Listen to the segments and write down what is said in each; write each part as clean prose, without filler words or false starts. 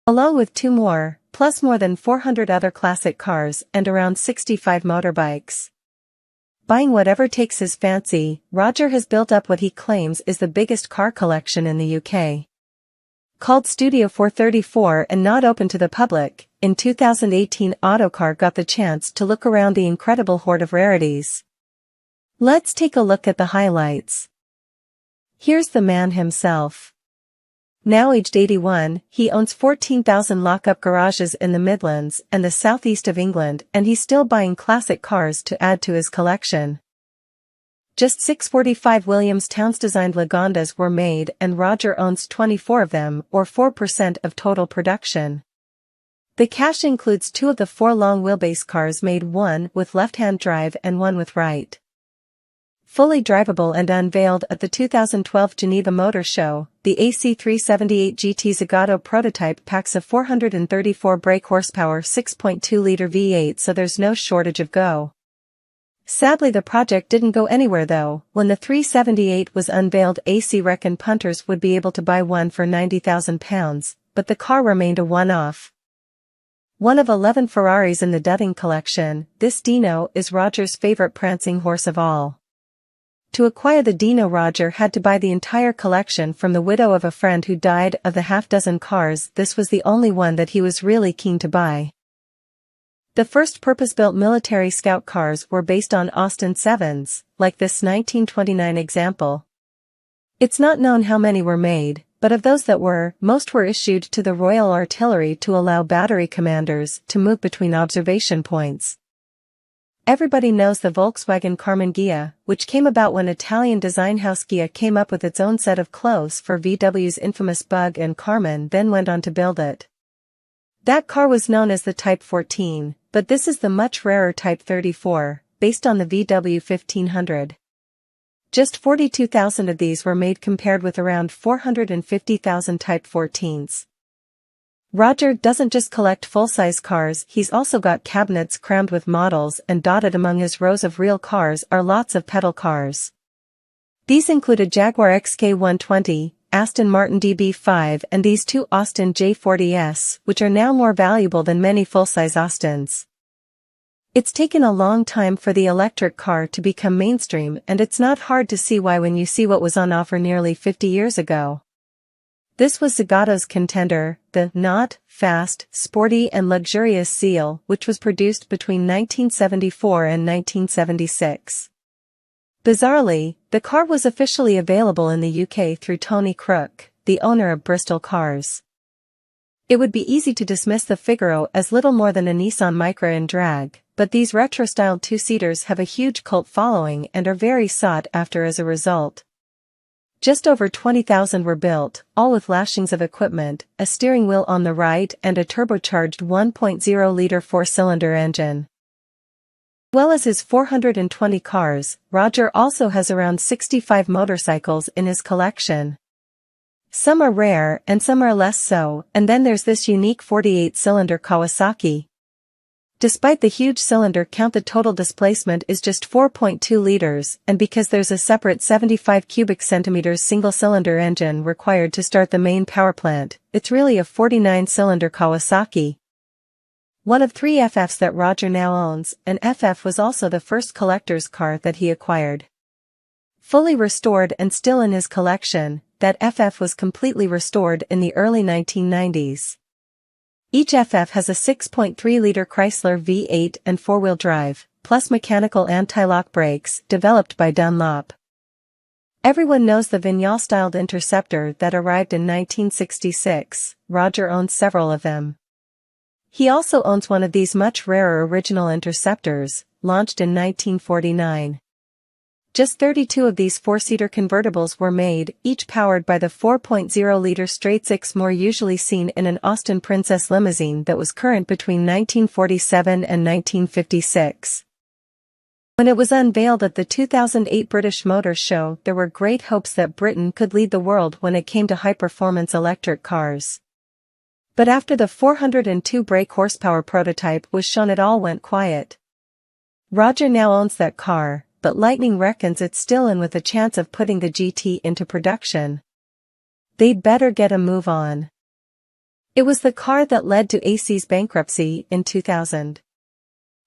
Along with two more, plus more than 400 other classic cars and around 65 motorbikes. Buying whatever takes his fancy, Rodger has built up what he claims is the biggest car collection in the UK. Called Studio 434 and not open to the public, in 2018 Autocar got the chance to look around the incredible hoard of rarities. Let's take a look at the highlights. Here's the man himself. Now aged 81, he owns 14,000 lock-up garages in the Midlands and the southeast of England, and he's still buying classic cars to add to his collection. Just 645 Williams-Townes-designed Lagondas were made, and Rodger owns 24 of them, or 4% of total production. The cache includes 2 of the 4 long wheelbase cars made, one with left-hand drive and one with right. Fully drivable and unveiled at the 2012 Geneva Motor Show, the AC378 GT Zagato prototype packs a 434 brake horsepower 6.2-liter V8, so there's no shortage of go. Sadly, the project didn't go anywhere though. When the 378 was unveiled, AC reckoned punters would be able to buy one for £90,000, but the car remained a one-off. One of 11 Ferraris in the Dudding collection, this Dino is Rodger's favorite prancing horse of all. To acquire the Dino, Rodger had to buy the entire collection from the widow of a friend who died. Of the half-dozen cars, this was the only one that he was really keen to buy. The first purpose-built military scout cars were based on Austin 7s, like this 1929 example. It's not known how many were made, but of those that were, most were issued to the Royal Artillery to allow battery commanders to move between observation points. Everybody knows the Volkswagen Carmen Ghia, which came about when Italian design house Ghia came up with its own set of clothes for VW's infamous Bug, and Carmen then went on to build it. That car was known as the Type 14, but this is the much rarer Type 34, based on the VW 1500. Just 42,000 of these were made compared with around 450,000 Type 14s. Rodger doesn't just collect full-size cars, he's also got cabinets crammed with models, and dotted among his rows of real cars are lots of pedal cars. These include a Jaguar XK120, Aston Martin DB5 and these two Austin J40s, which are now more valuable than many full-size Austins. It's taken a long time for the electric car to become mainstream, and it's not hard to see why when you see what was on offer nearly 50 years ago. This was Zagato's contender, the not fast, sporty and luxurious Seal, which was produced between 1974 and 1976. Bizarrely, the car was officially available in the UK through Tony Crook, the owner of Bristol Cars. It would be easy to dismiss the Figaro as little more than a Nissan Micra in drag, but these retro-styled two-seaters have a huge cult following and are very sought after as a result. Just over 20,000 were built, all with lashings of equipment, a steering wheel on the right and a turbocharged 1.0-liter four-cylinder engine. As well as his 420 cars, Rodger also has around 65 motorcycles in his collection. Some are rare and some are less so, and then there's this unique 48-cylinder Kawasaki. Despite the huge cylinder count, the total displacement is just 4.2 liters, and because there's a separate 75 cubic centimeters single-cylinder engine required to start the main power plant, it's really a 49-cylinder Kawasaki. One of 3 FFs that Rodger now owns, an FF was also the first collector's car that he acquired. Fully restored and still in his collection, that FF was completely restored in the early 1990s. Each FF has a 6.3-liter Chrysler V8 and 4-wheel drive, plus mechanical anti-lock brakes developed by Dunlop. Everyone knows the Vignale-styled Interceptor that arrived in 1966, Rodger owns several of them. He also owns one of these much rarer original Interceptors, launched in 1949. Just 32 of these 4-seater convertibles were made, each powered by the 4.0-liter straight-six, more usually seen in an Austin Princess limousine that was current between 1947 and 1956. When it was unveiled at the 2008 British Motor Show, there were great hopes that Britain could lead the world when it came to high-performance electric cars. But after the 402 brake horsepower prototype was shown, it all went quiet. Rodger now owns that car, but Lightning reckons it's still in with a chance of putting the GT into production. They'd better get a move on. It was the car that led to AC's bankruptcy in 2000.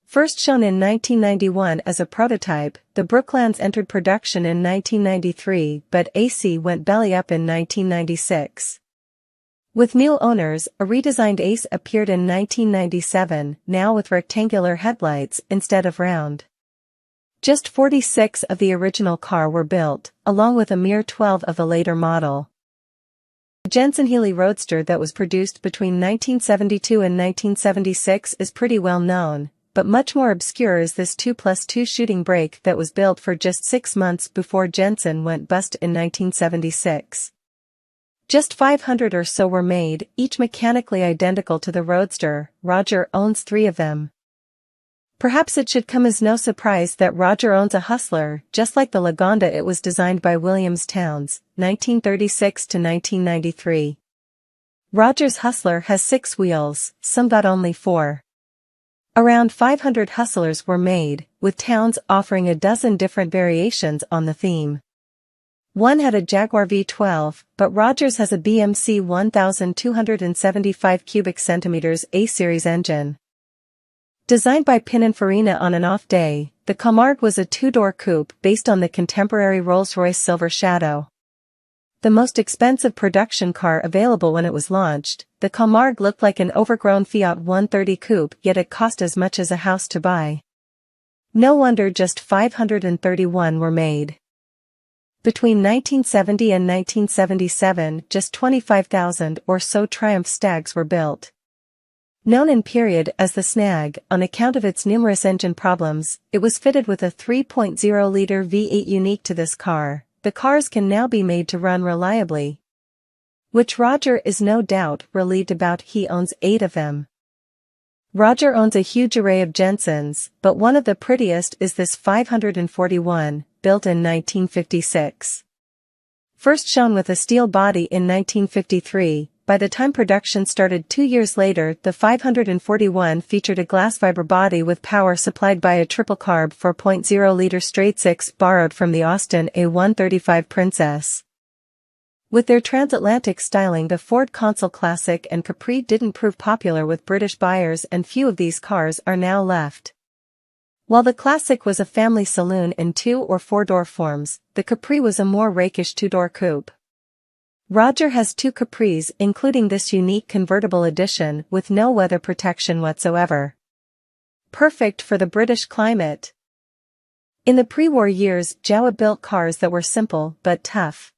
First shown in 1991 as a prototype, the Brooklands entered production in 1993, but AC went belly up in 1996. With new owners, a redesigned Ace appeared in 1997, now with rectangular headlights instead of round. Just 46 of the original car were built, along with a mere 12 of the later model. The Jensens Roadster that was produced between 1972 and 1976 is pretty well known, but much more obscure is this 2+2 shooting brake that was built for just 6 months before Jensens went bust in 1976. Just 500 or so were made, each mechanically identical to the Roadster. Rodger owns 3 of them. Perhaps it should come as no surprise that Rodger owns a Hustler, just like the Lagonda. It was designed by Williams Townes, 1936 to 1993. Rodger's Hustler has 6 wheels, some got only 4. Around 500 Hustlers were made, with Townes offering a dozen different variations on the theme. One had a Jaguar V12, but Rodger's has a BMC 1275 cubic centimeters A-series engine. Designed by Pininfarina on an off day, the Camargue was a 2-door coupe based on the contemporary Rolls-Royce Silver Shadow. The most expensive production car available when it was launched, the Camargue looked like an overgrown Fiat 130 coupe, yet it cost as much as a house to buy. No wonder just 531 were made. Between 1970 and 1977, just 25,000 or so Triumph Stags were built. Known in period as the Snag, on account of its numerous engine problems, it was fitted with a 3.0-liter V8 unique to this car. The cars can now be made to run reliably, which Rodger is no doubt relieved about. He owns 8 of them. Rodger owns a huge array of Jensens, but one of the prettiest is this 541, built in 1956. First shown with a steel body in 1953, by the time production started 2 years later, the 541 featured a glass fiber body with power supplied by a triple carb 4.0-liter straight-six borrowed from the Austin A135 Princess. With their transatlantic styling, the Ford Consul Classic and Capri didn't prove popular with British buyers, and few of these cars are now left. While the Classic was a family saloon in 2- or 4-door forms, the Capri was a more rakish 2-door coupe. Rodger has 2 Capris, including this unique convertible edition with no weather protection whatsoever. Perfect for the British climate. In the pre-war years, Jaguar built cars that were simple but tough.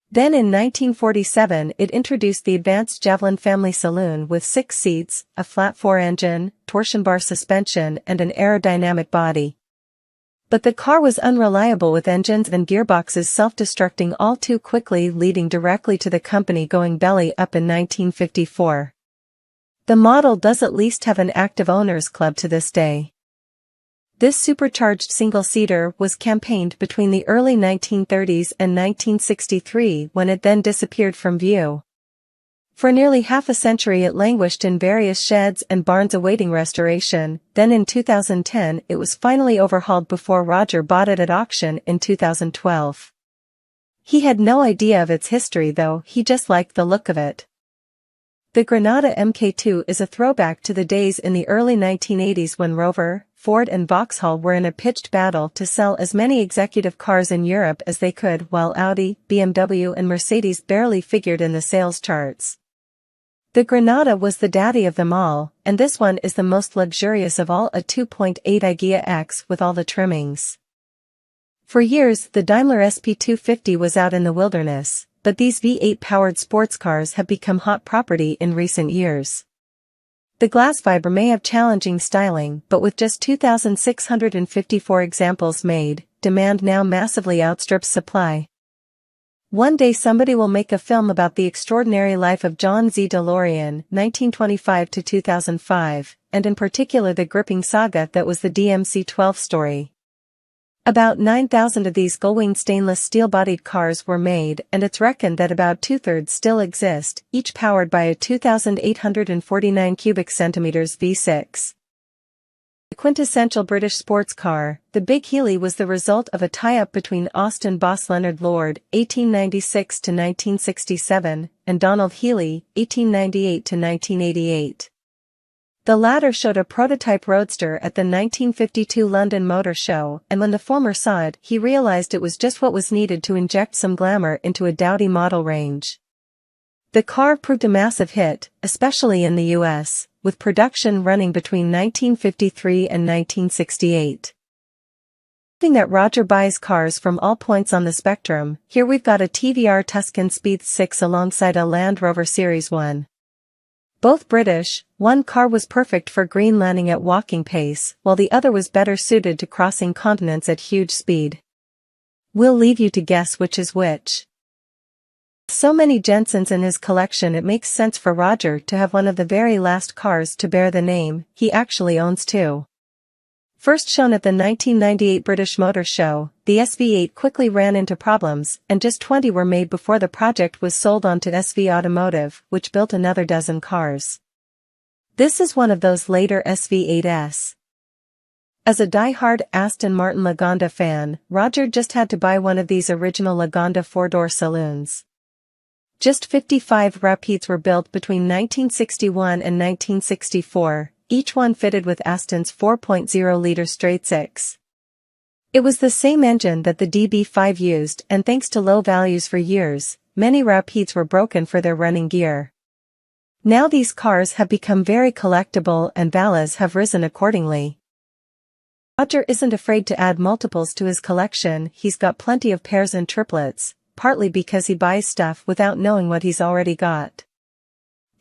Then in 1947 it introduced the advanced Javelin family saloon with 6 seats, a flat 4-engine, torsion bar suspension and an aerodynamic body. But the car was unreliable, with engines and gearboxes self-destructing all too quickly, leading directly to the company going belly up in 1954. The model does at least have an active owners club to this day. This supercharged single-seater was campaigned between the early 1930s and 1963, when it then disappeared from view. For nearly half a century it languished in various sheds and barns awaiting restoration. Then in 2010 it was finally overhauled before Rodger bought it at auction in 2012. He had no idea of its history though, he just liked the look of it. The Granada Mk2 is a throwback to the days in the early 1980s when Rover, Ford and Vauxhall were in a pitched battle to sell as many executive cars in Europe as they could, while Audi, BMW and Mercedes barely figured in the sales charts. The Granada was the daddy of them all, and this one is the most luxurious of all, a 2.8 Igea X with all the trimmings. For years the Daimler SP250 was out in the wilderness, but these V8-powered sports cars have become hot property in recent years. The glass fiber may have challenging styling, but with just 2,654 examples made, demand now massively outstrips supply. One day somebody will make a film about the extraordinary life of John Z. DeLorean, 1925 to 2005, and in particular the gripping saga that was the DMC-12 story. About 9,000 of these gull-wing stainless steel-bodied cars were made, and it's reckoned that about two-thirds still exist, each powered by a 2,849 cubic centimeters V6. The quintessential British sports car, the Big Heeley was the result of a tie-up between Austin boss Leonard Lord (1896 to 1967) and Donald Heeley (1898 to 1988). The latter showed a prototype roadster at the 1952 London Motor Show, and when the former saw it, he realized it was just what was needed to inject some glamour into a dowdy model range. The car proved a massive hit, especially in the US, with production running between 1953 and 1968. That Rodger buys cars from all points on the spectrum. Here we've got a TVR Tuscan Speed 6 alongside a Land Rover Series 1. Both British, one car was perfect for green landing at walking pace, while the other was better suited to crossing continents at huge speed. We'll leave you to guess which is which. So many Jensens in his collection, it makes sense for Rodger to have one of the very last cars to bear the name. He actually owns two. First shown at the 1998 British Motor Show, the SV8 quickly ran into problems, and just 20 were made before the project was sold on to SV Automotive, which built another dozen cars. This is one of those later SV8s. As a die-hard Aston Martin Lagonda fan, Rodger just had to buy one of these original Lagonda four-door saloons. Just 55 Rapides were built between 1961 and 1964, each one fitted with Aston's 4.0-liter straight-six. It was the same engine that the DB5 used, and thanks to low values for years, many Rapides were broken for their running gear. Now these cars have become very collectible and values have risen accordingly. Rodger isn't afraid to add multiples to his collection. He's got plenty of pairs and triplets, partly because he buys stuff without knowing what he's already got.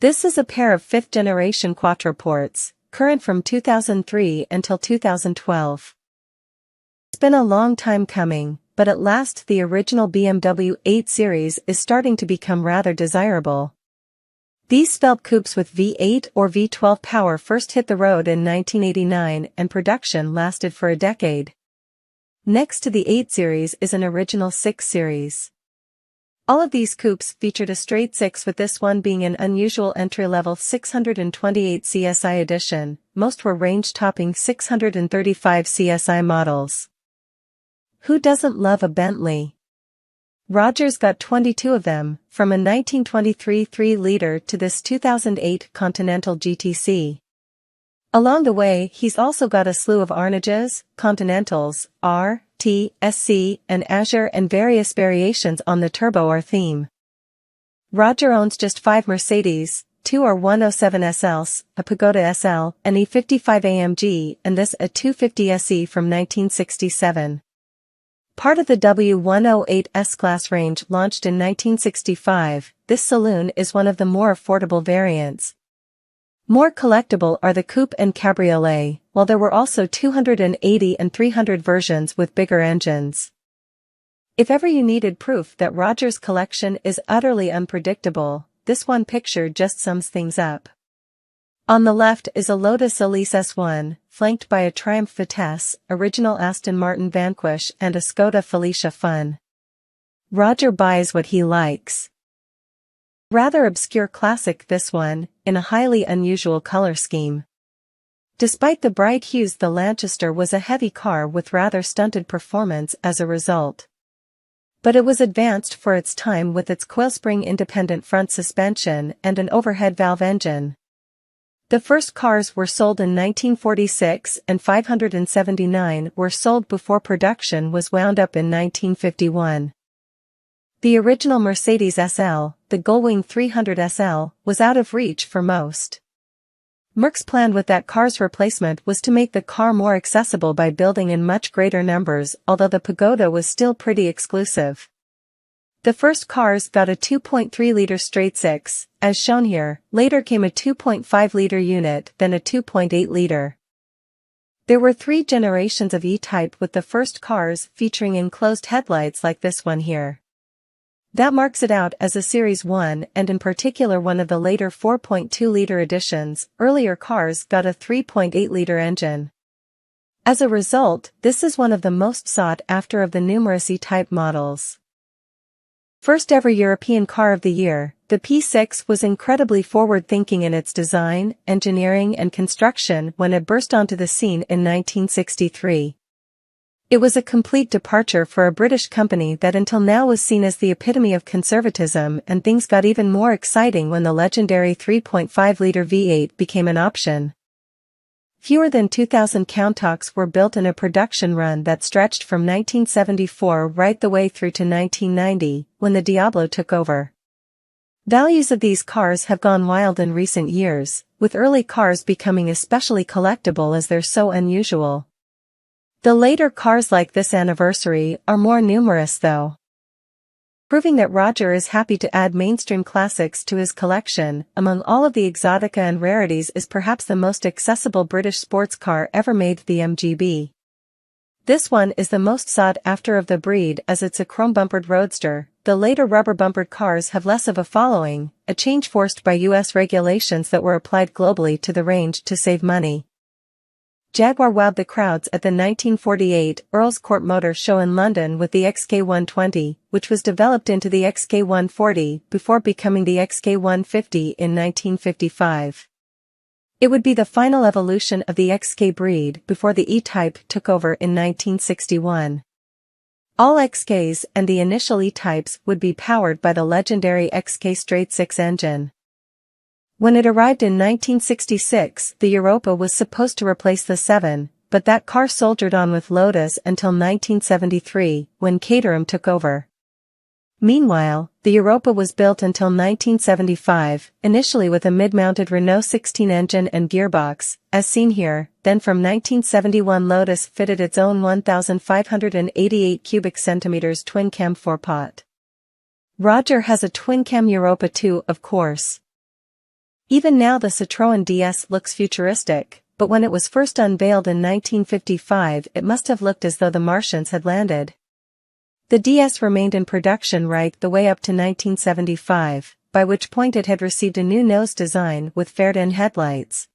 This is a pair of 5th-generation quattroports, current from 2003 until 2012. It's been a long time coming, but at last the original BMW 8 Series is starting to become rather desirable. These svelte coupes with V8 or V12 power first hit the road in 1989 and production lasted for a decade. Next to the 8 Series is an original 6 Series. All of these coupes featured a straight 6, with this one being an unusual entry-level 628 CSI edition. Most were range-topping 635 CSI models. Who doesn't love a Bentley? Rodger's got 22 of them, from a 1923 3-liter to this 2008 Continental GTC. Along the way, he's also got a slew of Arnages, Continentals, R, T, SC, and Azure, and various variations on the Turbo R theme. Rodger owns just 5 Mercedes, 2 are 107 SLs, a Pagoda SL, an E55 AMG, and this a 250 SE from 1967. Part of the W108 S-Class range launched in 1965, this saloon is one of the more affordable variants. More collectible are the coupe and cabriolet, while there were also 280 and 300 versions with bigger engines. If ever you needed proof that Rodger's collection is utterly unpredictable, this one picture just sums things up. On the left is a Lotus Elise S1, flanked by a Triumph Vitesse, original Aston Martin Vanquish, and a Skoda Felicia Fun. Rodger buys what he likes. Rather obscure classic, this one, in a highly unusual color scheme. Despite the bright hues, the Lanchester was a heavy car with rather stunted performance as a result. But it was advanced for its time with its coil-spring independent front suspension and an overhead valve engine. The first cars were sold in 1946 and 579 were sold before production was wound up in 1951. The original Mercedes SL, the Gullwing 300 SL, was out of reach for most. Marque's plan with that car's replacement was to make the car more accessible by building in much greater numbers, although the Pagoda was still pretty exclusive. The first cars got a 2.3-liter straight-six, as shown here. Later came a 2.5-liter unit, then a 2.8-liter. There were 3 generations of E-Type, with the first cars featuring enclosed headlights like this one here. That marks it out as a Series 1, and in particular one of the later 4.2-liter editions. Earlier cars got a 3.8-liter engine. As a result, this is one of the most sought after of the numerous E-type models. First ever European car of the year, the P6 was incredibly forward-thinking in its design, engineering and construction when it burst onto the scene in 1963. It was a complete departure for a British company that until now was seen as the epitome of conservatism, and things got even more exciting when the legendary 3.5-liter V8 became an option. Fewer than 2,000 Countachs were built in a production run that stretched from 1974 right the way through to 1990, when the Diablo took over. Values of these cars have gone wild in recent years, with early cars becoming especially collectible as they're so unusual. The later cars like this anniversary are more numerous though. Proving that Rodger is happy to add mainstream classics to his collection, among all of the exotica and rarities is perhaps the most accessible British sports car ever made, the MGB. This one is the most sought after of the breed as it's a chrome-bumpered roadster. The later rubber-bumpered cars have less of a following, a change forced by US regulations that were applied globally to the range to save money. Jaguar wowed the crowds at the 1948 Earls Court Motor Show in London with the XK120, which was developed into the XK140 before becoming the XK150 in 1955. It would be the final evolution of the XK breed before the E-Type took over in 1961. All XKs and the initial E-Types would be powered by the legendary XK straight-six engine. When it arrived in 1966, the Europa was supposed to replace the 7, but that car soldiered on with Lotus until 1973, when Caterham took over. Meanwhile, the Europa was built until 1975, initially with a mid-mounted Renault 16 engine and gearbox, as seen here, then from 1971 Lotus fitted its own 1,588 cubic centimeters twin-cam four-pot. Rodger has a twin-cam Europa too, of course. Even now the Citroen DS looks futuristic, but when it was first unveiled in 1955 it must have looked as though the Martians had landed. The DS remained in production right the way up to 1975, by which point it had received a new nose design with faired-in headlights.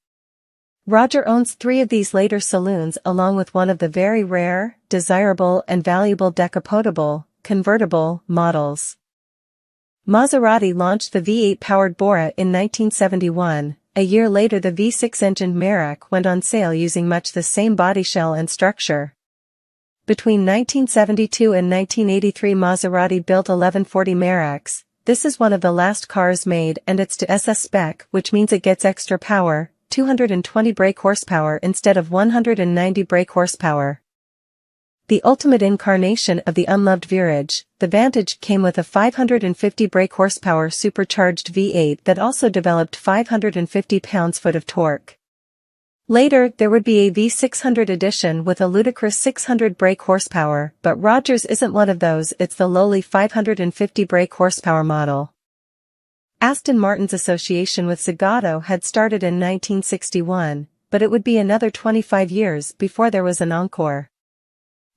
Rodger owns 3 of these later saloons along with one of the very rare, desirable and valuable decapotable, convertible, models. Maserati launched the V8-powered Bora in 1971, a year later the V6-engined Marques went on sale using much the same body shell and structure. Between 1972 and 1983 Maserati built 1140 Marques. This is one of the last cars made and it's to SS spec, which means it gets extra power, 220 brake horsepower instead of 190 brake horsepower. The ultimate incarnation of the unloved Virage, the Vantage came with a 550 brake horsepower supercharged V8 that also developed 550 pounds-foot of torque. Later there would be a V600 edition with a ludicrous 600 brake horsepower, but Rodger's isn't one of those, it's the lowly 550 brake horsepower model. Aston Martin's association with Zagato had started in 1961, but it would be another 25 years before there was an encore.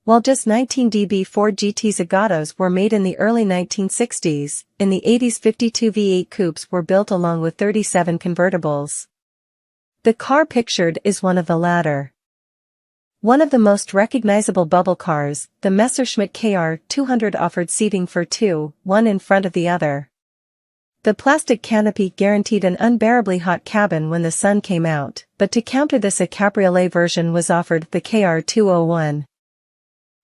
While just 19 DB4 GT Zagatos were made in the early 1960s, in the 80s 52 V8 coupes were built along with 37 convertibles. The car pictured is one of the latter. One of the most recognizable bubble cars, the Messerschmitt KR200 offered seating for 2, one in front of the other. The plastic canopy guaranteed an unbearably hot cabin when the sun came out, but to counter this a cabriolet version was offered, the KR201.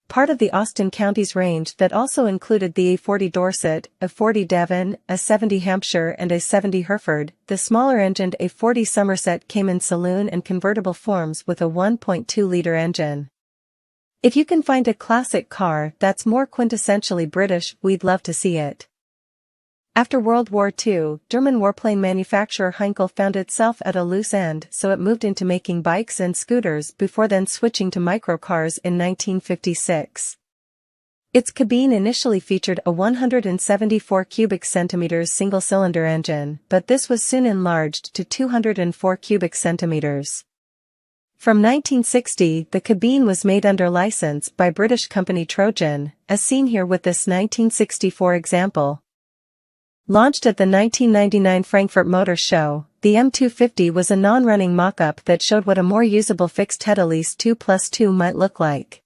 Part of the Austin County's range that also included the A40 Dorset, a 40 Devon, a 70 Hampshire and a 70 Hereford. The smaller-engined A40 Somerset came in saloon and convertible forms with a 1.2-liter engine. If you can find a classic car that's more quintessentially British, we'd love to see it. After World War II, German warplane manufacturer Heinkel found itself at a loose end, so it moved into making bikes and scooters before then switching to microcars in 1956. Its cabine initially featured a 174 cubic centimeters single-cylinder engine, but this was soon enlarged to 204 cubic centimeters. From 1960, the cabine was made under license by British company Trojan, as seen here with this 1964 example. Launched at the 1999 Frankfurt Motor Show, The M250 was a non-running mock-up that showed what a more usable fixed-head Elise 2+2 might look like.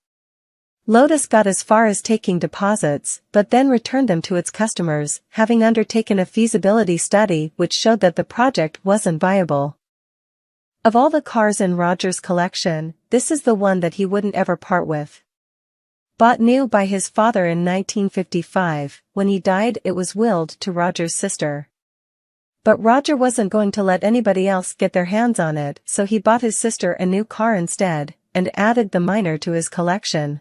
Lotus got as far as taking deposits, but then returned them to its customers, having undertaken a feasibility study which showed that the project wasn't viable. Of all the cars in Rodger's collection, this is the one that he wouldn't ever part with. Bought new by his father in 1955, when he died it was willed to Rodger's sister. But Rodger wasn't going to let anybody else get their hands on it, so he bought his sister a new car instead, and added the minor to his collection.